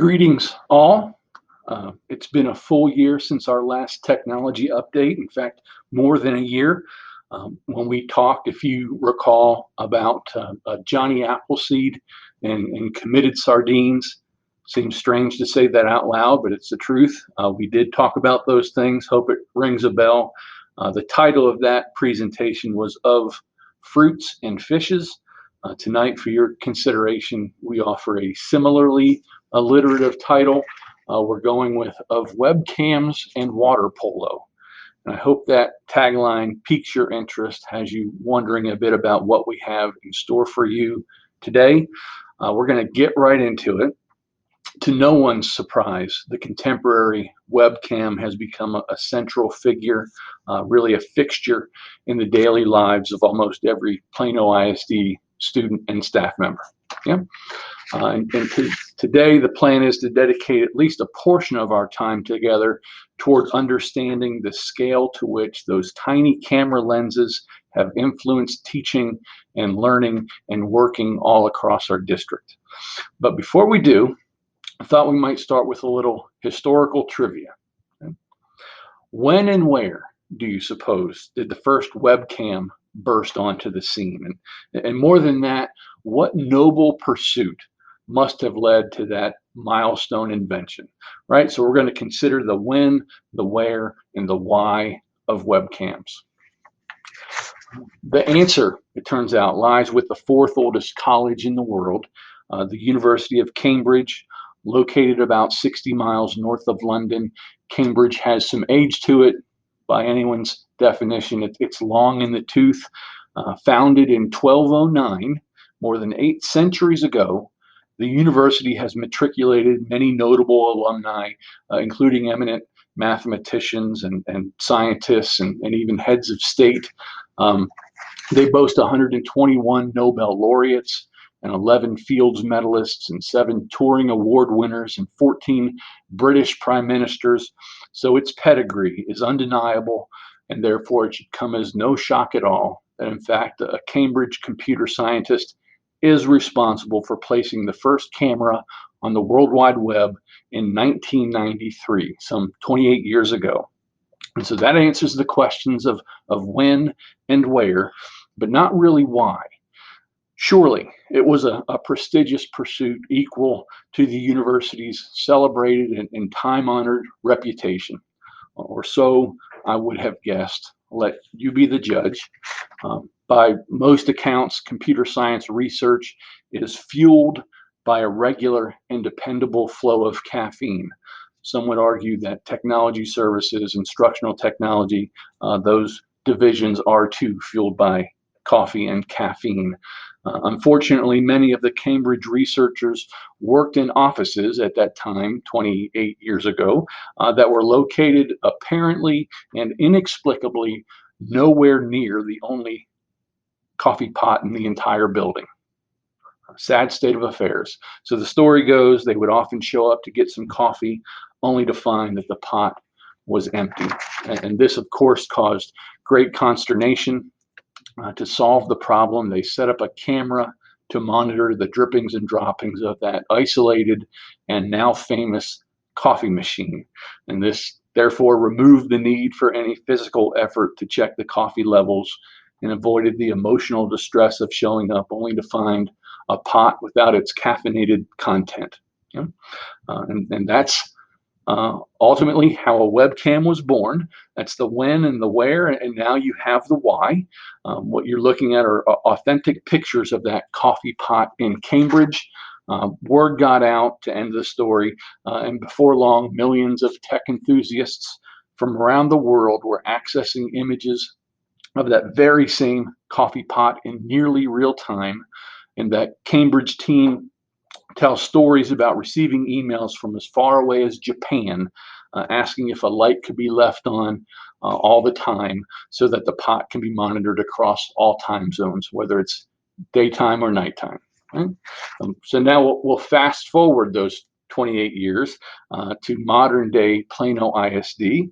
Greetings, all. It's been a full year since our last technology update. In fact, more than a year. When we talked, if you recall, about Johnny Appleseed and committed sardines. Seems strange to say that out loud, but it's the truth. We did talk about those things. Hope it rings a bell. The title of that presentation was Of Fruits and Fishes. Tonight, for your consideration, we offer a similarly alliterative title. We're going with Of Webcams and Water Polo. And I hope that tagline piques your interest, has you wondering a bit about what we have in store for you today. We're going to get right into it. To no one's surprise, the contemporary webcam has become a central figure, really a fixture in the daily lives of almost every Plano ISD student and staff member. Yeah. Today, the plan is to dedicate at least a portion of our time together toward understanding the scale to which those tiny camera lenses have influenced teaching and learning and working all across our district. But before we do, I thought we might start with a little historical trivia. When and where do you suppose did the first webcam burst onto the scene? And more than that, what noble pursuit must have led to that milestone invention, right? So we're going to consider the when, the where, and the why of webcams. The answer, it turns out, lies with the fourth oldest college in the world, the University of Cambridge, located about 60 miles north of London. Cambridge has some age to it by anyone's definition. It's long in the tooth. Founded in 1209, more than 8 centuries ago, the university has matriculated many notable alumni, including eminent mathematicians and scientists and even heads of state. They boast 121 Nobel laureates and 11 Fields medalists and 7 Turing Award winners and 14 British prime ministers. So its pedigree is undeniable, and therefore it should come as no shock at all that, in fact, a Cambridge computer scientist is responsible for placing the first camera on the World Wide Web in 1993, some 28 years ago. And so that answers the questions of when and where, but not really why. Surely it was a prestigious pursuit equal to the university's celebrated and time-honored reputation, or so I would have guessed. Let you be the judge. By most accounts, computer science research is fueled by a regular and dependable flow of caffeine. Some would argue that technology services, instructional technology, those divisions are too fueled by coffee and caffeine. Unfortunately, many of the Cambridge researchers worked in offices at that time, 28 years ago, that were located apparently and inexplicably nowhere near the only coffee pot in the entire building. Sad state of affairs. So the story goes they would often show up to get some coffee only to find that the pot was empty. And this, of course, caused great consternation. To solve the problem, they set up a camera to monitor the drippings and droppings of that isolated and now famous coffee machine. And this therefore removed the need for any physical effort to check the coffee levels and avoided the emotional distress of showing up only to find a pot without its caffeinated content. Yeah? And that's ultimately how a webcam was born. That's the when and the where, and now you have the why. What you're looking at are authentic pictures of that coffee pot in Cambridge. Word got out to end the story, and before long, millions of tech enthusiasts from around the world were accessing images of that very same coffee pot in nearly real time. And that Cambridge team tells stories about receiving emails from as far away as Japan, asking if a light could be left on all the time so that the pot can be monitored across all time zones, whether it's daytime or nighttime. Right? So now we'll fast forward those 28 years, to modern day Plano ISD,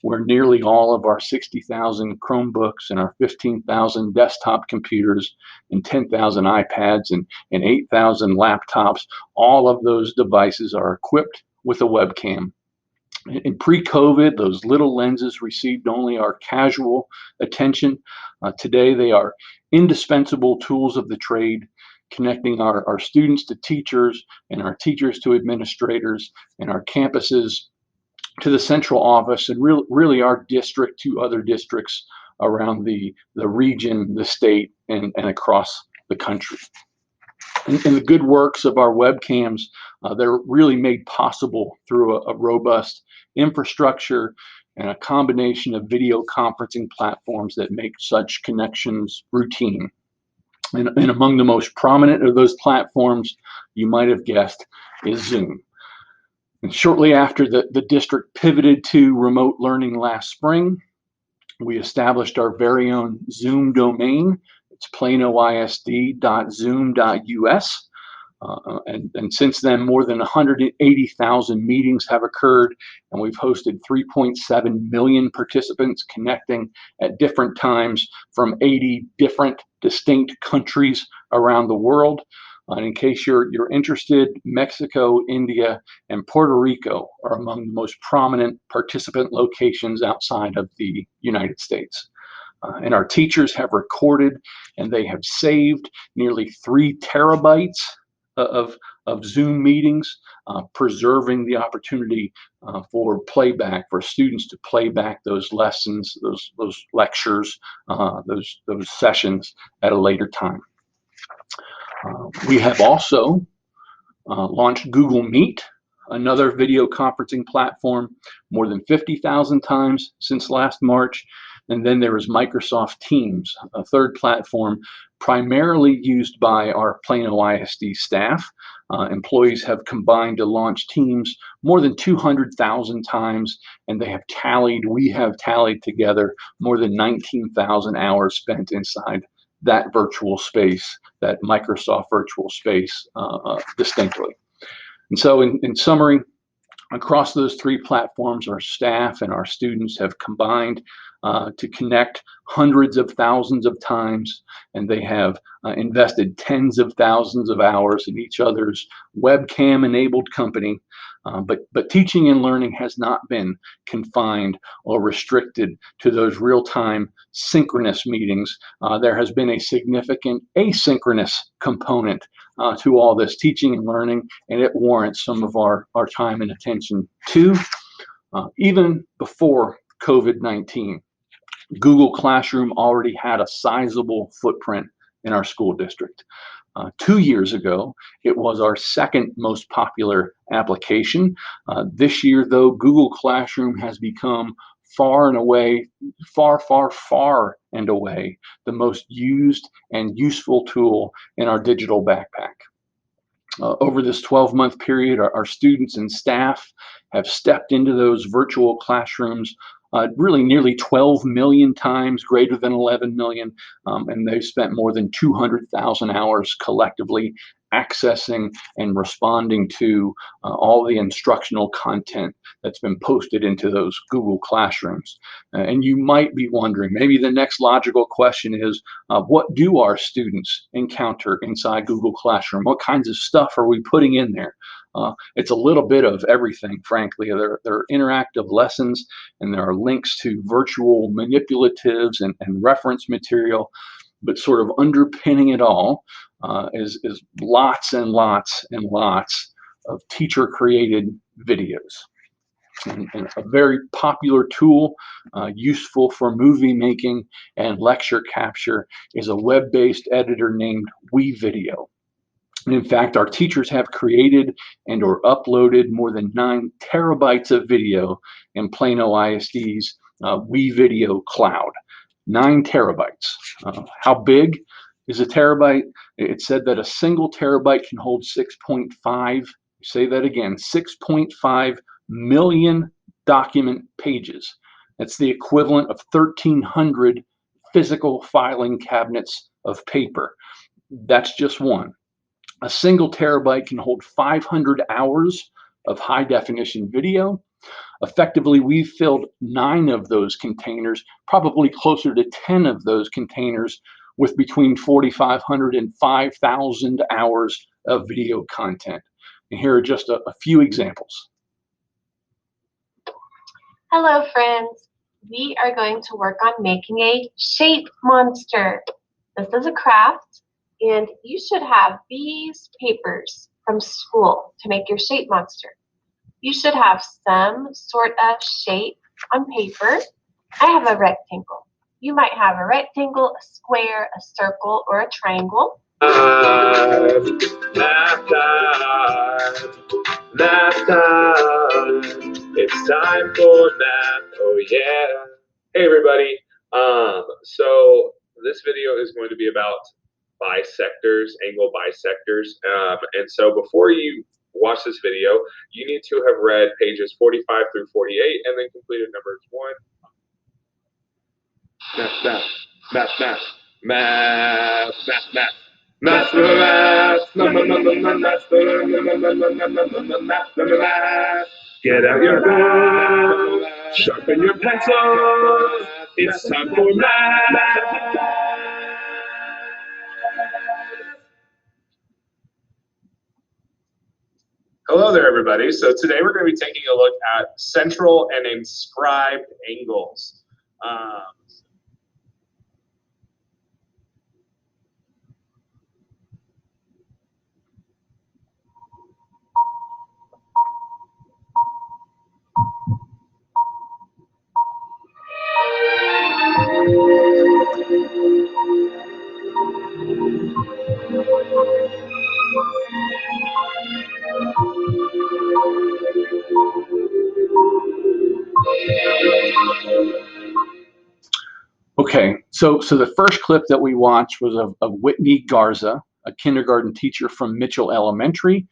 where nearly all of our 60,000 Chromebooks and our 15,000 desktop computers and 10,000 iPads and 8,000 laptops, all of those devices are equipped with a webcam. In pre-COVID, those little lenses received only our casual attention. Today, they are indispensable tools of the trade, connecting our students to teachers and our teachers to administrators and our campuses to the central office and really our district to other districts around the region, the state, and across the country. And the good works of our webcams, they're really made possible through a robust infrastructure and a combination of video conferencing platforms that make such connections routine. And among the most prominent of those platforms, you might have guessed, is Zoom. And shortly after the district pivoted to remote learning last spring, we established our very own Zoom domain. It's planoisd.zoom.us. And since then, more than 180,000 meetings have occurred, and we've hosted 3.7 million participants connecting at different times from 80 different distinct countries around the world. And in case you're interested, Mexico, India, and Puerto Rico are among the most prominent participant locations outside of the United States. And our teachers have recorded and they have saved nearly 3 terabytes of Zoom meetings, preserving the opportunity for playback, for students to play back those lessons, those lectures, those sessions at a later time. We have also launched Google Meet, another video conferencing platform, more than 50,000 times since last March. And then there is Microsoft Teams, a third platform primarily used by our Plano ISD staff. Employees have combined to launch Teams more than 200,000 times, and we have tallied together more than 19,000 hours spent inside that virtual space, that Microsoft virtual space distinctly. And so in summary, across those 3 platforms, our staff and our students have combined to connect hundreds of thousands of times, and they have invested tens of thousands of hours in each other's webcam-enabled company. But teaching and learning has not been confined or restricted to those real-time synchronous meetings. There has been a significant asynchronous component to all this teaching and learning, and it warrants some of our time and attention too. Even before COVID-19, Google Classroom already had a sizable footprint in our school district. 2 years ago, it was our second most popular application. This year, though, Google Classroom has become far and away the most used and useful tool in our digital backpack. Over this 12-month period, our students and staff have stepped into those virtual classrooms really nearly 12 million times, greater than 11 million, and they've spent more than 200,000 hours collectively accessing and responding to all the instructional content that's been posted into those Google Classrooms. And you might be wondering, maybe the next logical question is, what do our students encounter inside Google Classroom? What kinds of stuff are we putting in there? It's a little bit of everything, frankly. There are interactive lessons, and there are links to virtual manipulatives and reference material, but sort of underpinning it all is lots and lots and lots of teacher-created videos. And a very popular tool useful for movie making and lecture capture is a web-based editor named WeVideo. In fact, our teachers have created and or uploaded more than 9 terabytes of video in Plano ISD's WeVideo cloud. 9 terabytes. How big is a terabyte? It's said that a single terabyte can hold 6.5, say that again, 6.5 million document pages. That's the equivalent of 1,300 physical filing cabinets of paper. That's just one. A single terabyte can hold 500 hours of high definition video. Effectively, we've filled 9 of those containers, probably closer to 10 of those containers, with between 4,500 and 5,000 hours of video content. And here are just a few examples. Hello, friends. We are going to work on making a shape monster. This is a craft, and you should have these papers from school to make your shape monster. You should have some sort of shape on paper. I have a rectangle. You might have a rectangle, a square, a circle, or a triangle. Math time. It's time for math. Oh yeah. Hey everybody. So this video is going to be about bisectors, angle bisectors. And so before you watch this video, you need to have read pages 45 through 48 and then completed numbers 1. Math. Get out your book, sharpen your pencil. It's time for math. Hello there, everybody. So today we're going to be taking a look at central and inscribed angles. Okay, so the first clip that we watched was of Whitney Garza, a kindergarten teacher from Mitchell Elementary.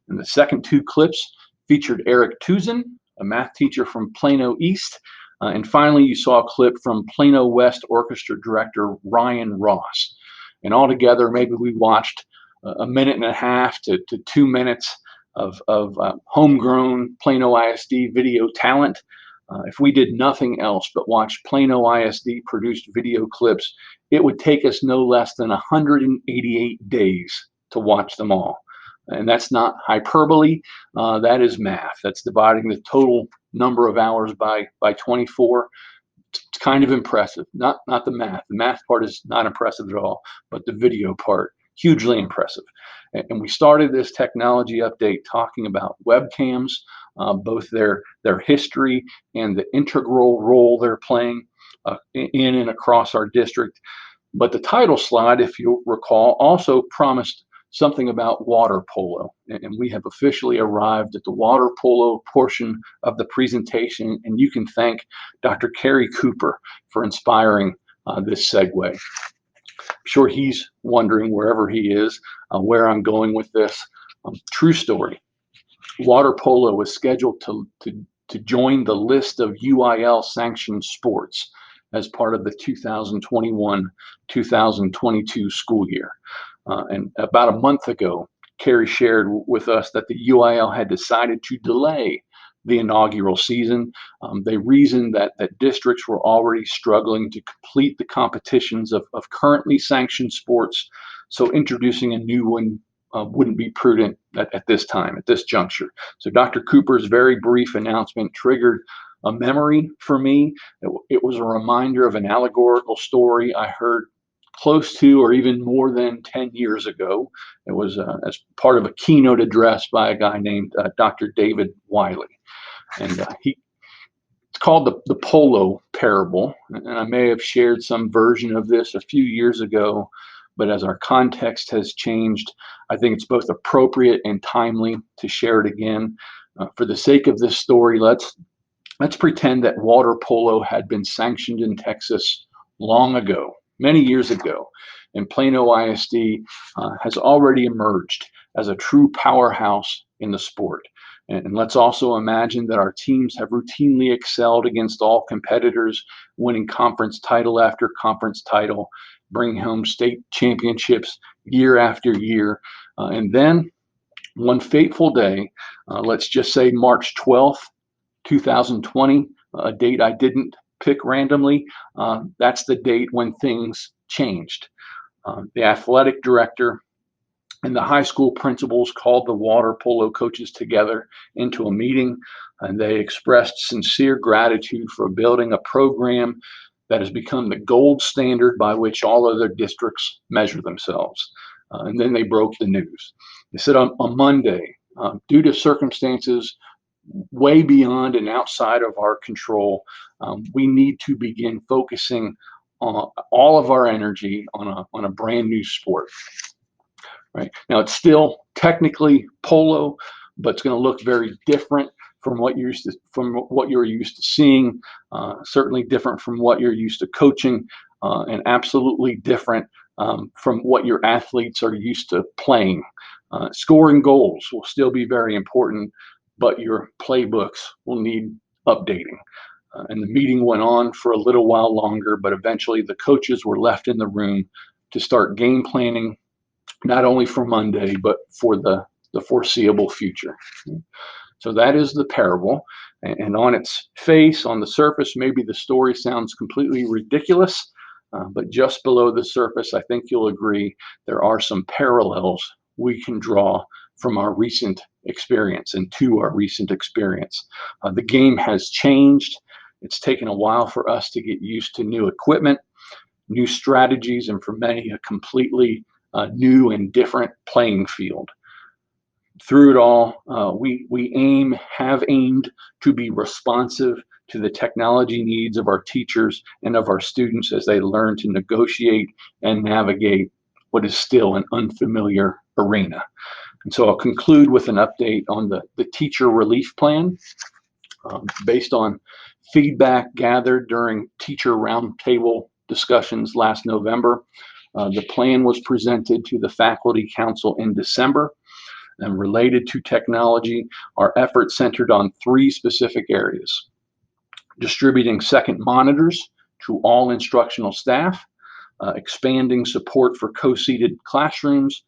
And the second 2 clips featured Eric Tuzin, a math teacher from Plano East. And finally, you saw a clip from Plano West Orchestra director Ryan Ross. And altogether, maybe we watched a minute and a half to 2 minutes of homegrown Plano ISD video talent. If we did nothing else but watch Plano ISD produced video clips, it would take us no less than 188 days to watch them all. And that's not hyperbole, that is math. That's dividing the total number of hours by 24. It's kind of impressive. Not the math. The math part is not impressive at all, but the video part, hugely impressive. And we started this technology update talking about webcams, both their history and the integral role they're playing in and across our district. But the title slide, if you'll recall, also promised something about water polo. And we have officially arrived at the water polo portion of the presentation. And you can thank Dr. Kerry Cooper for inspiring this segue. I'm sure he's wondering wherever he is, where I'm going with this. True story. Water polo was scheduled to join the list of UIL sanctioned sports as part of the 2021-2022 school year. And about a month ago, Kerry shared with us that the UIL had decided to delay the inaugural season. They reasoned that districts were already struggling to complete the competitions of currently sanctioned sports, so introducing a new one wouldn't be prudent at this time, at this juncture. So Dr. Cooper's very brief announcement triggered a memory for me. It was a reminder of an allegorical story I heard close to or even more than 10 years ago. It was as part of a keynote address by a guy named Dr. David Wiley. And it's called the Polo parable. And I may have shared some version of this a few years ago, but as our context has changed, I think it's both appropriate and timely to share it again. For the sake of this story, let's pretend that water polo had been sanctioned in Texas long ago, many years ago, and Plano ISD has already emerged as a true powerhouse in the sport. And let's also imagine that our teams have routinely excelled against all competitors, winning conference title after conference title, bringing home state championships year after year. And then one fateful day, let's just say March 12th, 2020, a date I didn't pick randomly, that's the date when things changed. The athletic director and the high school principals called the water polo coaches together into a meeting, and they expressed sincere gratitude for building a program that has become the gold standard by which all other districts measure themselves. And then they broke the news. They said on Monday, due to circumstances way beyond and outside of our control, we need to begin focusing on all of our energy on a brand new sport. Right now, it's still technically polo, but it's going to look very different from what you're used to seeing. Certainly different from what you're used to coaching, and absolutely different from what your athletes are used to playing. Scoring goals will still be very important, but your playbooks will need updating. And the meeting went on for a little while longer, but eventually the coaches were left in the room to start game planning, not only for Monday, but for the foreseeable future. So that is the parable. And on its face, on the surface, maybe the story sounds completely ridiculous, but just below the surface, I think you'll agree there are some parallels we can draw from our recent experience and to our recent experience. The game has changed. It's taken a while for us to get used to new equipment, new strategies, and for many, a completely new and different playing field. Through it all, we have aimed to be responsive to the technology needs of our teachers and of our students as they learn to negotiate and navigate what is still an unfamiliar arena. And so I'll conclude with an update on the teacher relief plan. Based on feedback gathered during teacher roundtable discussions last November, the plan was presented to the Faculty Council in December. And related to technology, our efforts centered on 3 specific areas: distributing second monitors to all instructional staff, expanding support for co-seated classrooms,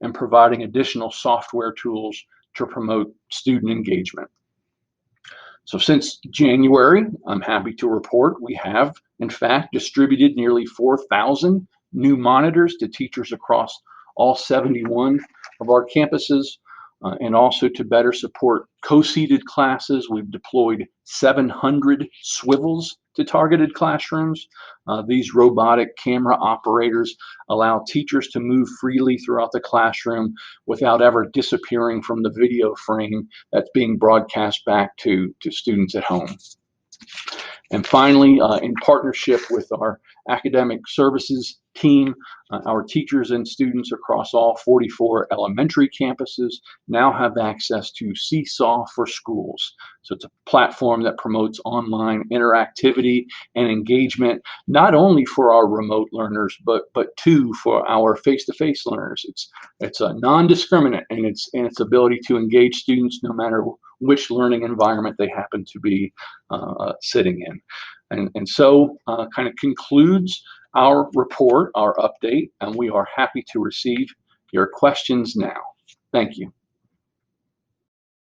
and providing additional software tools to promote student engagement. So since January, I'm happy to report we have, in fact, distributed nearly 4,000 new monitors to teachers across all 71 of our campuses. And also to better support co-seated classes, we've deployed 700 swivels to targeted classrooms. These robotic camera operators allow teachers to move freely throughout the classroom without ever disappearing from the video frame that's being broadcast back to students at home. And finally, in partnership with our academic services team, our teachers and students across all 44 elementary campuses now have access to Seesaw for Schools. So it's a platform that promotes online interactivity and engagement, not only for our remote learners, but too for our face-to-face learners. It's a non-discriminate in its ability to engage students no matter which learning environment they happen to be sitting in. And so kind of concludes our report, our update, and we are happy to receive your questions now. Thank you.